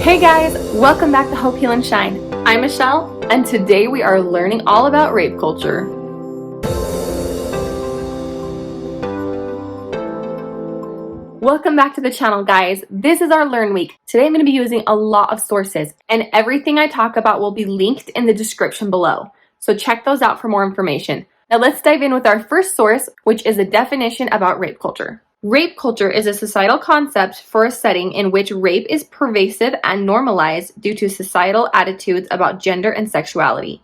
Hey guys, welcome back to Hope, Heal, and Shine. I'm Michelle, and today we are learning all about rape culture. Welcome back to the channel, guys. This is our Learn Week. Today I'm going to be using a lot of sources, and everything I talk about will be linked in the description below. So check those out for more information. Now let's dive in with our first source, which is a definition about rape culture. Rape culture is a societal concept for a setting in which rape is pervasive and normalized due to societal attitudes about gender and sexuality.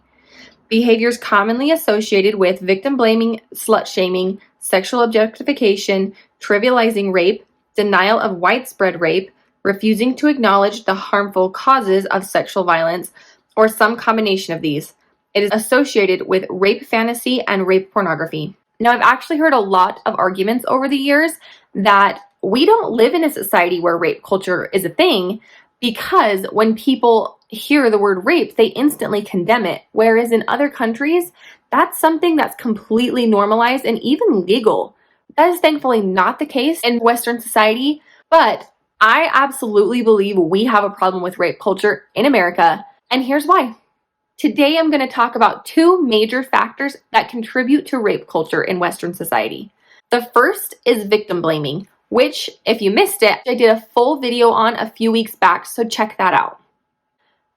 Behaviors commonly associated with victim blaming, slut shaming, sexual objectification, trivializing rape, denial of widespread rape, refusing to acknowledge the harmful causes of sexual violence, or some combination of these. It is associated with rape fantasy and rape pornography. Now, I've actually heard a lot of arguments over the years that we don't live in a society where rape culture is a thing, because when people hear the word rape, they instantly condemn it. Whereas in other countries, that's something that's completely normalized and even legal. That is thankfully not the case in Western society, but I absolutely believe we have a problem with rape culture in America, and here's why. Today, I'm going to talk about two major factors that contribute to rape culture in Western society. The first is victim blaming, which, if you missed it, I did a full video on a few weeks back, so check that out.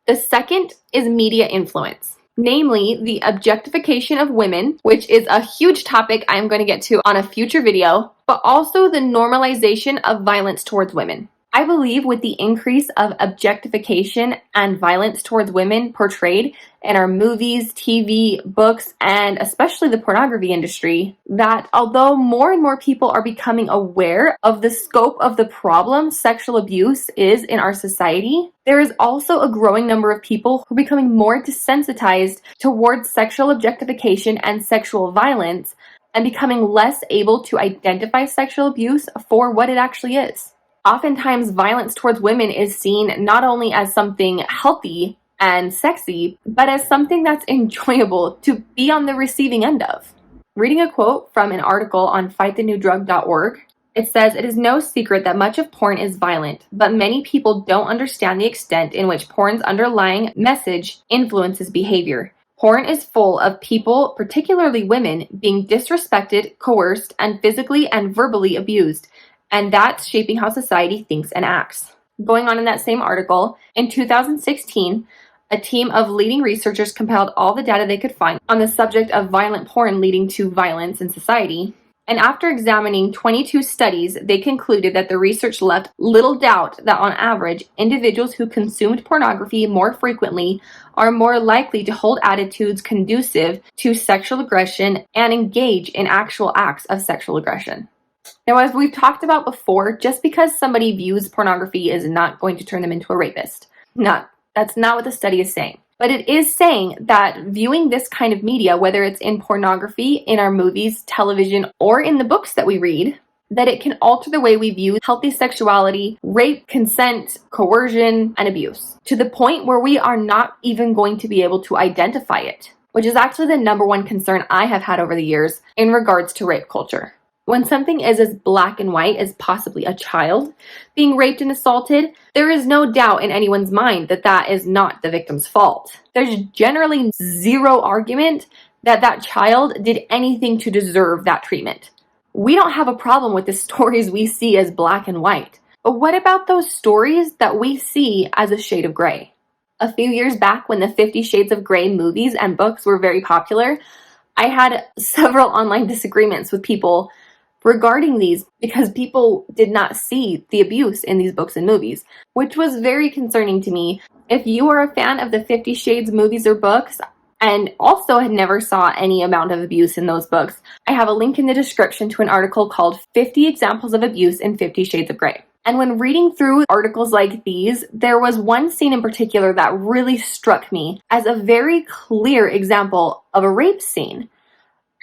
The second is media influence, namely the objectification of women, which is a huge topic I'm going to get to on a future video, but also the normalization of violence towards women. I believe with the increase of objectification and violence towards women portrayed in our movies, TV, books, and especially the pornography industry, that although more and more people are becoming aware of the scope of the problem sexual abuse is in our society, there is also a growing number of people who are becoming more desensitized towards sexual objectification and sexual violence and becoming less able to identify sexual abuse for what it actually is. Oftentimes, violence towards women is seen not only as something healthy and sexy, but as something that's enjoyable to be on the receiving end of. Reading a quote from an article on fightthenewdrug.org, it says, "It is no secret that much of porn is violent, but many people don't understand the extent in which porn's underlying message influences behavior. Porn is full of people, particularly women, being disrespected, coerced, and physically and verbally abused. And that's shaping how society thinks and acts." Going on in that same article, in 2016, a team of leading researchers compiled all the data they could find on the subject of violent porn leading to violence in society. And after examining 22 studies, they concluded that the research left little doubt that on average, individuals who consumed pornography more frequently are more likely to hold attitudes conducive to sexual aggression and engage in actual acts of sexual aggression. Now, as we've talked about before, just because somebody views pornography is not going to turn them into a rapist. That's not what the study is saying. But it is saying that viewing this kind of media, whether it's in pornography, in our movies, television, or in the books that we read, that it can alter the way we view healthy sexuality, rape, consent, coercion, and abuse, to the point where we are not even going to be able to identify it, which is actually the number one concern I have had over the years in regards to rape culture. When something is as black and white as possibly a child being raped and assaulted, there is no doubt in anyone's mind that that is not the victim's fault. There's generally zero argument that that child did anything to deserve that treatment. We don't have a problem with the stories we see as black and white. But what about those stories that we see as a shade of gray? A few years back, when the 50 Shades of Grey movies and books were very popular, I had several online disagreements with people regarding these because people did not see the abuse in these books and movies, which was very concerning to me. If you are a fan of the 50 Shades movies or books and also had never saw any amount of abuse in those books, I have a link in the description to an article called 50 Examples of Abuse in 50 Shades of Grey. And when reading through articles like these, there was one scene in particular that really struck me as a very clear example of a rape scene.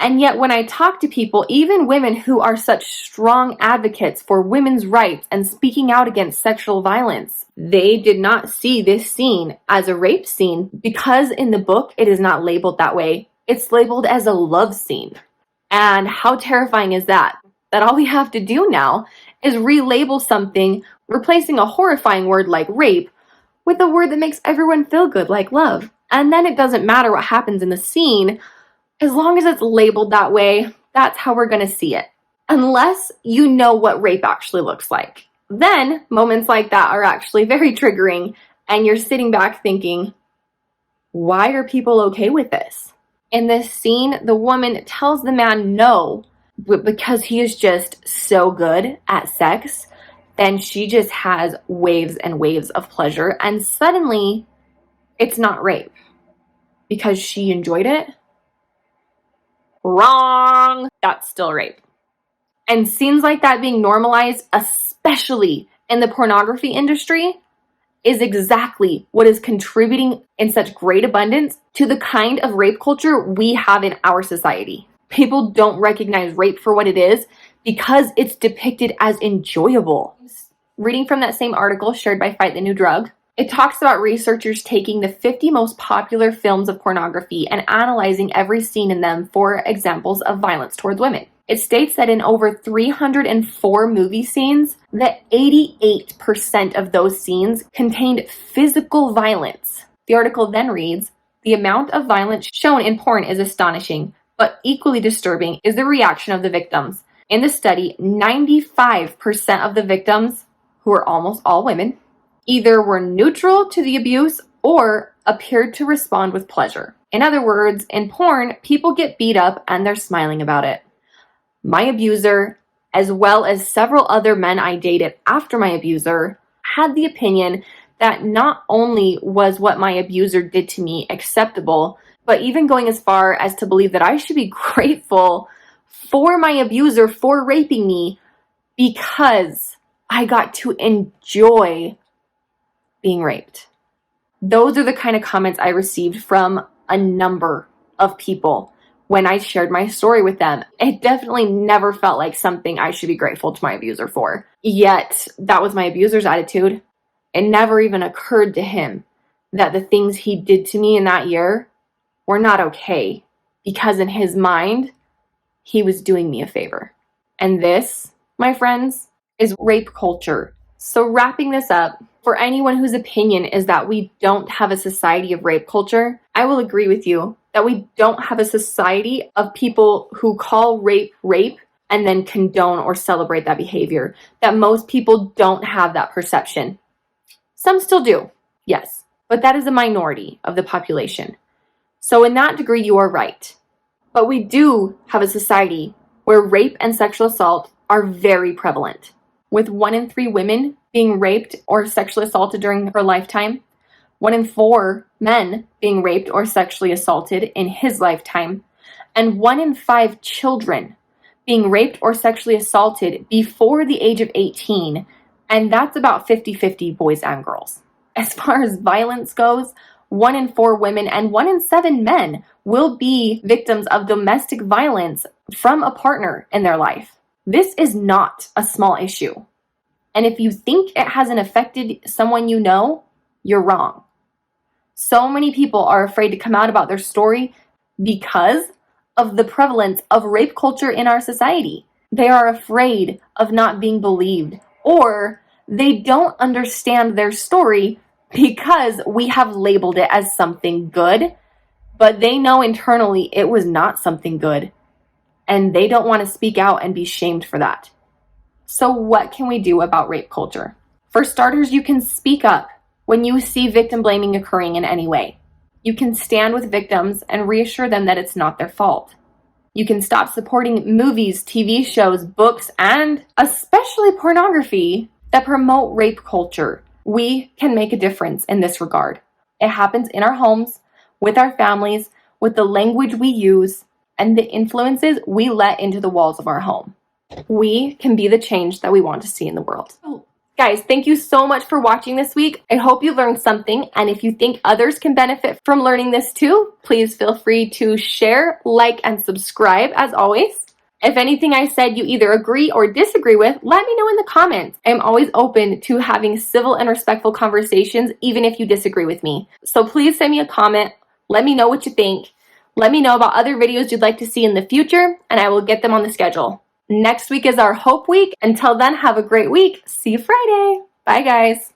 And yet when I talk to people, even women who are such strong advocates for women's rights and speaking out against sexual violence, they did not see this scene as a rape scene because in the book it is not labeled that way. It's labeled as a love scene. And how terrifying is that? That all we have to do now is relabel something, replacing a horrifying word like rape with a word that makes everyone feel good, like love. And then it doesn't matter what happens in the scene, as long as it's labeled that way, that's how we're going to see it. Unless you know what rape actually looks like. Then moments like that are actually very triggering, and you're sitting back thinking, why are people okay with this? In this scene, the woman tells the man no, but because he is just so good at sex, then she just has waves and waves of pleasure, and suddenly it's not rape because she enjoyed it. Wrong. That's still rape. And scenes like that being normalized, especially in the pornography industry, is exactly what is contributing in such great abundance to the kind of rape culture we have in our society. People don't recognize rape for what it is because it's depicted as enjoyable. Reading from that same article shared by Fight the New Drug, it talks about researchers taking the 50 most popular films of pornography and analyzing every scene in them for examples of violence towards women. It states that in over 304 movie scenes, that 88% of those scenes contained physical violence. The article then reads, the amount of violence shown in porn is astonishing, but equally disturbing is the reaction of the victims. In the study, 95% of the victims, who are almost all women, either were neutral to the abuse or appeared to respond with pleasure. In other words, in porn, people get beat up and they're smiling about it. My abuser, as well as several other men I dated after my abuser, had the opinion that not only was what my abuser did to me acceptable, but even going as far as to believe that I should be grateful for my abuser for raping me because I got to enjoy being raped. Those are the kind of comments I received from a number of people when I shared my story with them. It definitely never felt like something I should be grateful to my abuser for. Yet, that was my abuser's attitude. It never even occurred to him that the things he did to me in that year were not okay, because in his mind, he was doing me a favor. And this, my friends, is rape culture. So wrapping this up, for anyone whose opinion is that we don't have a society of rape culture, I will agree with you that we don't have a society of people who call rape rape and then condone or celebrate that behavior. That most people don't have that perception. Some still do, yes, but that is a minority of the population. So in that degree, you are right. But we do have a society where rape and sexual assault are very prevalent, with 1 in 3 women being raped or sexually assaulted during her lifetime, 1 in 4 men being raped or sexually assaulted in his lifetime, and 1 in 5 children being raped or sexually assaulted before the age of 18, and that's about 50-50 boys and girls. As far as violence goes, 1 in 4 women and 1 in 7 men will be victims of domestic violence from a partner in their life. This is not a small issue. And if you think it hasn't affected someone you know, you're wrong. So many people are afraid to come out about their story because of the prevalence of rape culture in our society. They are afraid of not being believed, or they don't understand their story because we have labeled it as something good, but they know internally it was not something good, and they don't want to speak out and be shamed for that. So what can we do about rape culture? For starters, you can speak up when you see victim blaming occurring in any way. You can stand with victims and reassure them that it's not their fault. You can stop supporting movies, TV shows, books, and especially pornography that promote rape culture. We can make a difference in this regard. It happens in our homes, with our families, with the language we use, and the influences we let into the walls of our home. We can be the change that we want to see in the world. Guys, thank you so much for watching this week. I hope you learned something, and if you think others can benefit from learning this too, please feel free to share, like, and subscribe as always. If anything I said you either agree or disagree with, let me know in the comments. I'm always open to having civil and respectful conversations, even if you disagree with me. So please send me a comment. Let me know what you think. Let me know about other videos you'd like to see in the future, and I will get them on the schedule. Next week is our Hope Week. Until then, have a great week. See you Friday. Bye, guys.